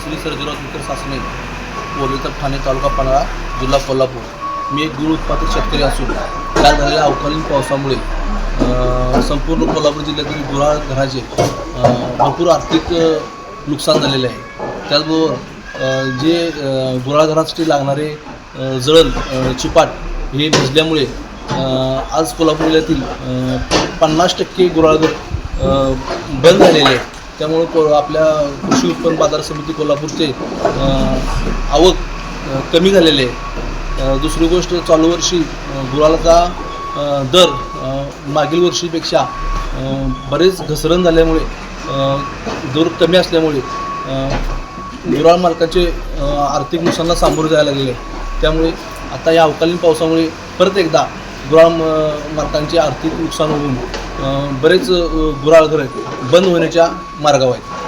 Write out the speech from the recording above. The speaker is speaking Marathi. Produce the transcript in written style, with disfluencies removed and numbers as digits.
श्री सर्जेराव विकर सासणे, पोलीस ठाणे, तालुका पन्हाळा, जिल्हा कोल्हापूर. मी एक गूळ उत्पादक शेतकरी असून काल झालेल्या अवकाळी पावसामुळे संपूर्ण कोल्हापूर जिल्ह्यातील गुराढोराचे भरपूर आर्थिक नुकसान झालेले आहे. त्याचबरोबर जे गुराढोरासाठी लागणारे जळण चिपाट हे भिजल्यामुळे आज कोल्हापूर जिल्ह्यातील 50% गुराढोर बंद झालेले आहे. त्यामुळे आपल्या कृषी उत्पन्न बाजार समिती कोल्हापूरचे आवक कमी झालेले आहे. दुसरी गोष्ट, चालू वर्षी गुराळाचा दर मागील वर्षीपेक्षा बरेच घसरण झाल्यामुळे दर कमी असल्यामुळे गुराळ मालकाचे आर्थिक नुकसानाला सामोरे जायला लागलेले आहे. त्यामुळे आता या अवकालीन पावसामुळे परत एकदा गुराळ मालकांचे आर्थिक नुकसान होऊन बरेच गुराळघर बंद होण्याच्या मार्गावर आहेत.